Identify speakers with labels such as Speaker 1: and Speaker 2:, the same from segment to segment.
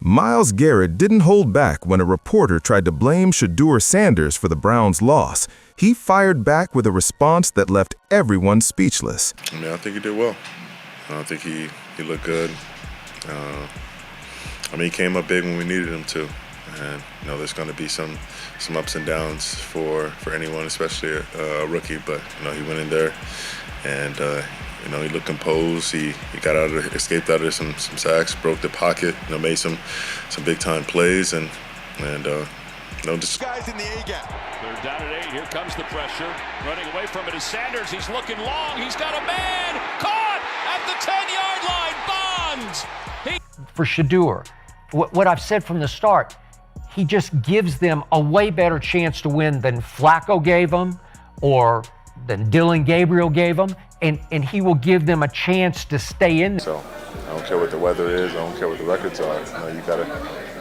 Speaker 1: Myles Garrett didn't hold back when a reporter tried to blame Shedeur Sanders for the Browns' loss. He fired back with a response that left everyone speechless.
Speaker 2: I think he did well. I think he looked good. He came up big when we needed him to. And there's going to be some ups and downs for anyone, especially a rookie. But he went in there and he looked composed. He escaped out of some sacks, broke the pocket. Made some big time plays and just
Speaker 3: guys in the A gap.
Speaker 4: They're down at 8. Here comes the pressure. Running away from it is Sanders. He's looking long. He's got a man caught at the 10-yard line. Bonds.
Speaker 5: For Shedeur, what I've said from the start, he just gives them a way better chance to win than Flacco gave them or than Dylan Gabriel gave them, and he will give them a chance to stay in.
Speaker 2: So I don't care what the weather is. I don't care what the records are. You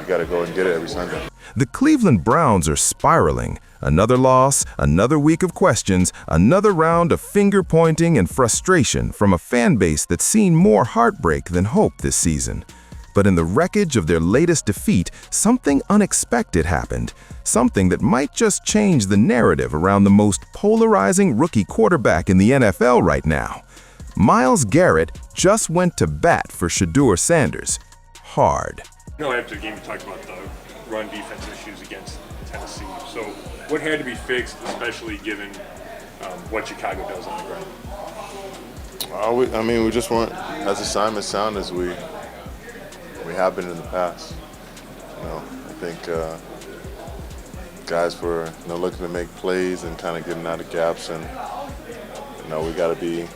Speaker 2: gotta go and get it every Sunday.
Speaker 1: The Cleveland Browns are spiraling. Another loss, another week of questions, another round of finger-pointing and frustration from a fan base that's seen more heartbreak than hope this season. But in the wreckage of their latest defeat, something unexpected happened. Something that might just change the narrative around the most polarizing rookie quarterback in the NFL right now. Myles Garrett just went to bat for Shedeur Sanders. Hard.
Speaker 6: After the game, we talked about the run defense issues against Tennessee. So what had to be fixed, especially given what Chicago does on the ground?
Speaker 2: We just weren't as assignment sound as we have been in the past. I think guys were looking to make plays and kind of getting out of gaps, and we got to be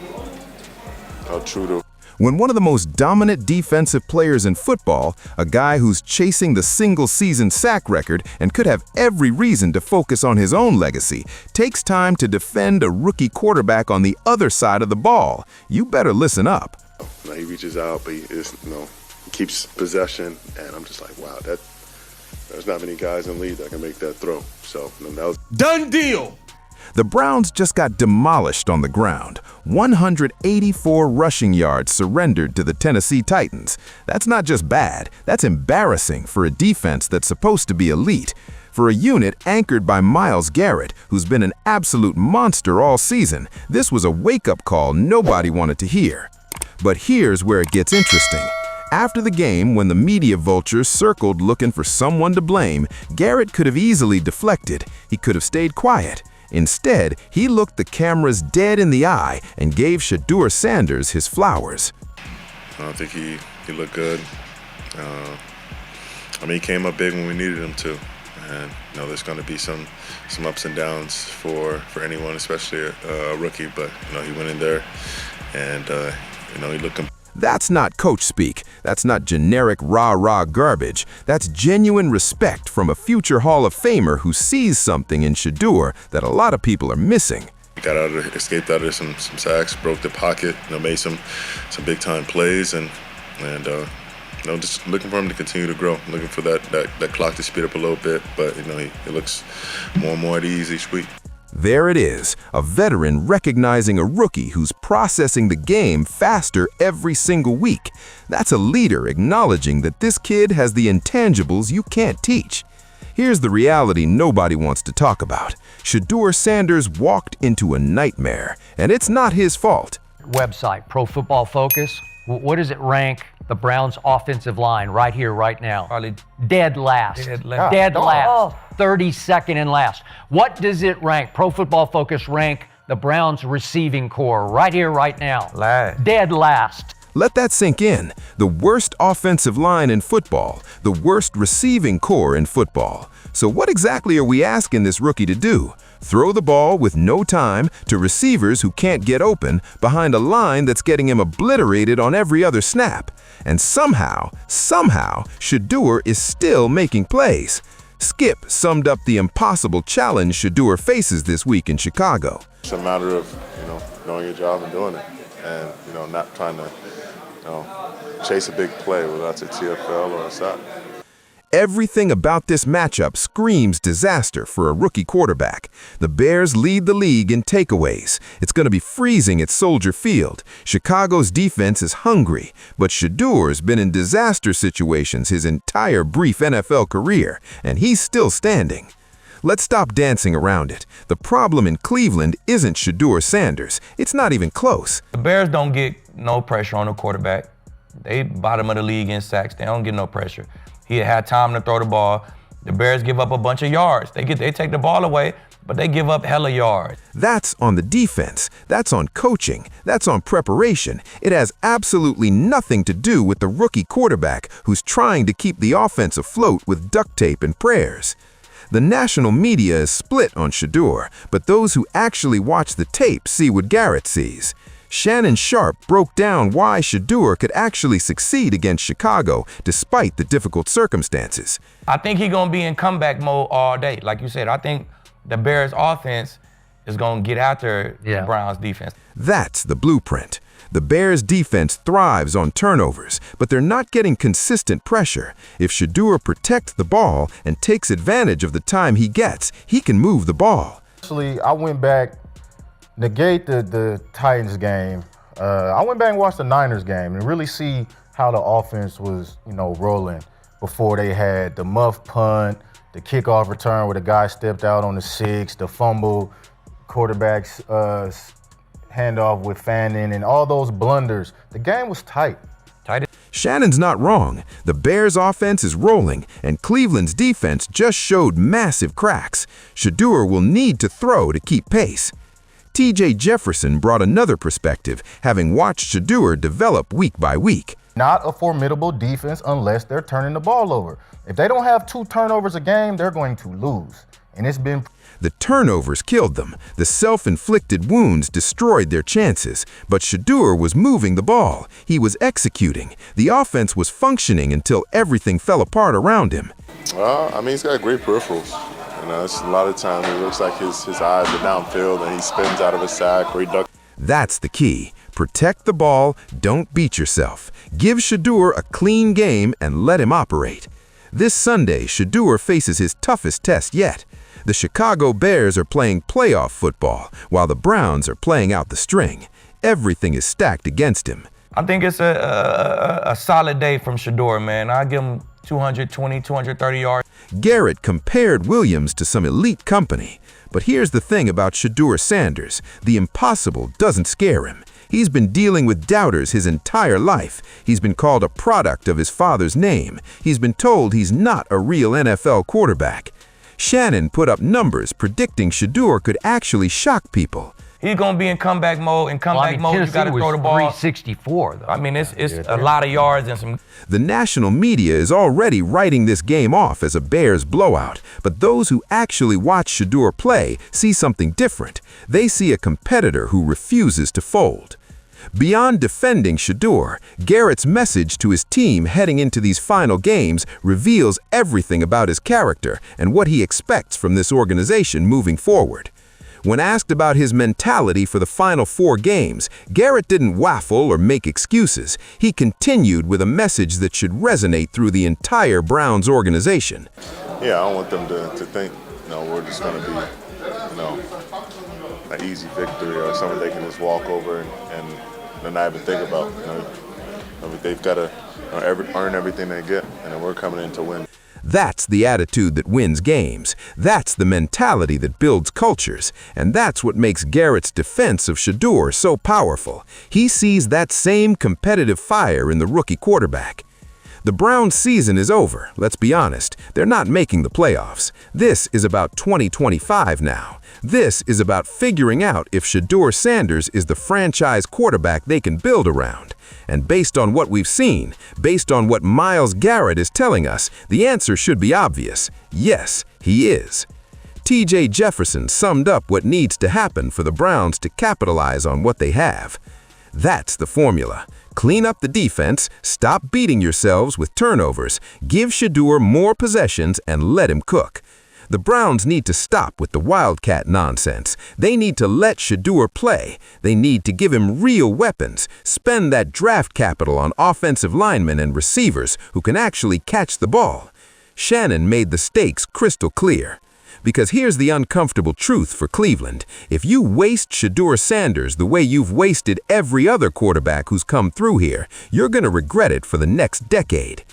Speaker 2: true to.
Speaker 1: When one of the most dominant defensive players in football, a guy who's chasing the single-season sack record and could have every reason to focus on his own legacy, takes time to defend a rookie quarterback on the other side of the ball, you better listen up.
Speaker 2: He reaches out, but he keeps possession, and I'm just like, wow, there's not many guys in the league that can make that throw. So that was
Speaker 3: Done deal.
Speaker 1: The Browns just got demolished on the ground. 184 rushing yards surrendered to the Tennessee Titans. That's not just bad, that's embarrassing for a defense that's supposed to be elite. For a unit anchored by Myles Garrett, who's been an absolute monster all season, this was a wake-up call nobody wanted to hear. But here's where it gets interesting. After the game, when the media vultures circled looking for someone to blame, Garrett could have easily deflected. He could have stayed quiet. Instead, he looked the cameras dead in the eye and gave Shedeur Sanders his flowers.
Speaker 2: I think he looked good. He came up big when we needed him to. And there's going to be some ups and downs for anyone, especially a rookie. But he went in there and he looked.
Speaker 1: That's not coach speak. That's not generic rah-rah garbage. That's genuine respect from a future Hall of Famer who sees something in Shedeur that a lot of people are missing.
Speaker 2: He escaped out of some sacks, broke the pocket, made some big time plays, and just looking for him to continue to grow. Looking for that clock to speed up a little bit, but he looks more and more at ease each week.
Speaker 1: There it is, a veteran recognizing a rookie who's processing the game faster every single week. That's a leader acknowledging that this kid has the intangibles you can't teach. Here's the reality nobody wants to talk about. Shedeur Sanders walked into a nightmare, and it's not his fault.
Speaker 5: Website, Pro Football Focus, what does it rank the Browns' offensive line right here, right now?
Speaker 3: Probably
Speaker 5: dead last.
Speaker 3: Dead last.
Speaker 5: Dead last. 32nd and last. What does it rank? Pro Football Focus rank the Browns' receiving core right here, right now.
Speaker 3: Last.
Speaker 5: Dead last.
Speaker 1: Let that sink in. The worst offensive line in football, the worst receiving core in football. So what exactly are we asking this rookie to do? Throw the ball with no time to receivers who can't get open behind a line that's getting him obliterated on every other snap. And somehow, Shedeur is still making plays. Skip summed up the impossible challenge Shedeur faces this week in Chicago.
Speaker 2: It's a matter of, knowing your job and doing it, and, not trying to, chase a big play, whether that's a TFL or a sack.
Speaker 1: Everything about this matchup screams disaster for a rookie quarterback. The Bears lead the league in takeaways. It's going to be freezing at Soldier Field. Chicago's defense is hungry, but Shedeur's been in disaster situations his entire brief NFL career, and he's still standing. Let's stop dancing around it. The problem in Cleveland isn't Shedeur Sanders. It's not even close.
Speaker 3: The Bears don't get no pressure on the quarterback. They bottom of the league in sacks. They don't get no pressure. He had time to throw the ball. The Bears give up a bunch of yards. They take the ball away, but they give up hella yards.
Speaker 1: That's on the defense. That's on coaching. That's on preparation. It has absolutely nothing to do with the rookie quarterback who's trying to keep the offense afloat with duct tape and prayers. The national media is split on Shedeur, but those who actually watch the tape see what Garrett sees. Shannon Sharp broke down why Shedeur could actually succeed against Chicago despite the difficult circumstances.
Speaker 3: I think he's going to be in comeback mode all day. Like you said, I think the Bears offense is going to get after the Browns defense.
Speaker 1: That's the blueprint. The Bears defense thrives on turnovers, but they're not getting consistent pressure. If Shedeur protects the ball and takes advantage of the time he gets, he can move the ball.
Speaker 7: Actually, I went back, negate the Titans game. I went back and watched the Niners game and really see how the offense was, rolling before they had the muff punt, the kickoff return where the guy stepped out on the 6, the fumble, quarterback's handoff with Fannin, and all those blunders. The game was tight.
Speaker 1: Shannon's not wrong. The Bears' offense is rolling, and Cleveland's defense just showed massive cracks. Shedeur will need to throw to keep pace. T.J. Jefferson brought another perspective, having watched Shedeur develop week by week.
Speaker 7: Not a formidable defense unless they're turning the ball over. If they don't have 2 turnovers a game, they're going to lose. And it's been...
Speaker 1: The turnovers killed them. The self-inflicted wounds destroyed their chances. But Shedeur was moving the ball. He was executing. The offense was functioning until everything fell apart around him.
Speaker 2: He's got great peripherals. It's a lot of times it looks like his eyes are downfield and he spins out of a sack or he ducks.
Speaker 1: That's the key. Protect the ball, don't beat yourself. Give Shedeur a clean game and let him operate. This Sunday, Shedeur faces his toughest test yet. The Chicago Bears are playing playoff football, while the Browns are playing out the string. Everything is stacked against him.
Speaker 3: I think it's a solid day from Shedeur, man. I give him 220, 230 yards.
Speaker 1: Garrett compared Williams to some elite company. But here's the thing about Shedeur Sanders. The impossible doesn't scare him. He's been dealing with doubters his entire life. He's been called a product of his father's name. He's been told he's not a real NFL quarterback. Shannon put up numbers predicting Shedeur could actually shock people.
Speaker 3: He's going to be in comeback mode. In comeback mode, you got to throw the ball.
Speaker 5: 364, though.
Speaker 3: It's a lot of yards and some...
Speaker 1: The national media is already writing this game off as a Bears blowout, but those who actually watch Shedeur play see something different. They see a competitor who refuses to fold. Beyond defending Shedeur, Garrett's message to his team heading into these final games reveals everything about his character and what he expects from this organization moving forward. When asked about his mentality for the final 4 games, Garrett didn't waffle or make excuses. He continued with a message that should resonate through the entire Browns organization.
Speaker 2: Yeah, I don't want them to think, we're just going to be, an easy victory or something they can just walk over and not even think about. They've got to earn everything they get, and we're coming in to win.
Speaker 1: That's the attitude that wins games. That's the mentality that builds cultures. And that's what makes Garrett's defense of Shedeur so powerful. He sees that same competitive fire in the rookie quarterback. The Browns' season is over, let's be honest. They're not making the playoffs. This is about 2025 now. This is about figuring out if Shedeur Sanders is the franchise quarterback they can build around. And based on what we've seen, based on what Myles Garrett is telling us, the answer should be obvious. Yes, he is. T.J. Jefferson summed up what needs to happen for the Browns to capitalize on what they have. That's the formula. Clean up the defense, stop beating yourselves with turnovers, give Shedeur more possessions, and let him cook. The Browns need to stop with the wildcat nonsense. They need to let Shedeur play. They need to give him real weapons, spend that draft capital on offensive linemen and receivers who can actually catch the ball. Shannon made the stakes crystal clear. Because here's the uncomfortable truth for Cleveland. If you waste Shedeur Sanders the way you've wasted every other quarterback who's come through here, you're going to regret it for the next decade.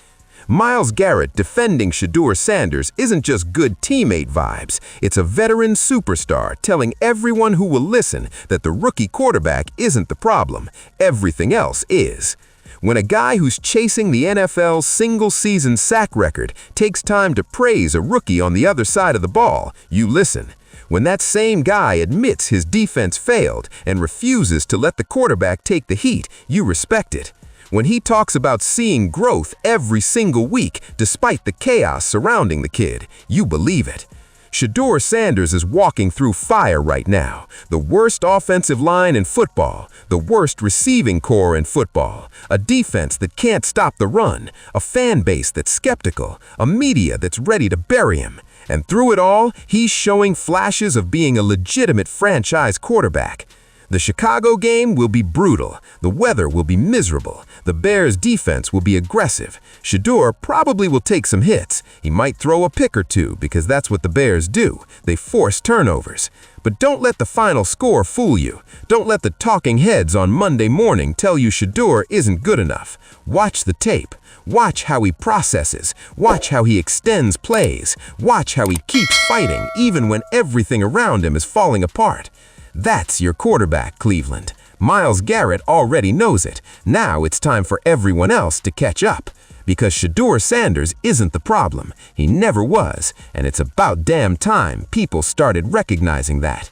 Speaker 1: Myles Garrett defending Shedeur Sanders isn't just good teammate vibes. It's a veteran superstar telling everyone who will listen that the rookie quarterback isn't the problem. Everything else is. When a guy who's chasing the NFL's single-season sack record takes time to praise a rookie on the other side of the ball, you listen. When that same guy admits his defense failed and refuses to let the quarterback take the heat, you respect it. When he talks about seeing growth every single week despite the chaos surrounding the kid, you believe it. Shedeur Sanders is walking through fire right now. The worst offensive line in football, the worst receiving core in football, a defense that can't stop the run, a fan base that's skeptical, a media that's ready to bury him. And through it all, he's showing flashes of being a legitimate franchise quarterback. The Chicago game will be brutal. The weather will be miserable. The Bears' defense will be aggressive. Shedeur probably will take some hits. He might throw a pick or two because that's what the Bears do. They force turnovers. But don't let the final score fool you. Don't let the talking heads on Monday morning tell you Shedeur isn't good enough. Watch the tape. Watch how he processes. Watch how he extends plays. Watch how he keeps fighting even when everything around him is falling apart. That's your quarterback, Cleveland. Myles Garrett already knows it. Now it's time for everyone else to catch up. Because Shedeur Sanders isn't the problem. He never was. And it's about damn time people started recognizing that.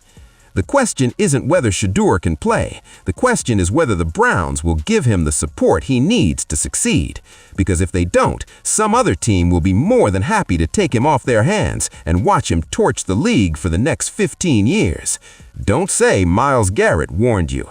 Speaker 1: The question isn't whether Shedeur can play. The question is whether the Browns will give him the support he needs to succeed. Because if they don't, some other team will be more than happy to take him off their hands and watch him torch the league for the next 15 years. Don't say Myles Garrett warned you.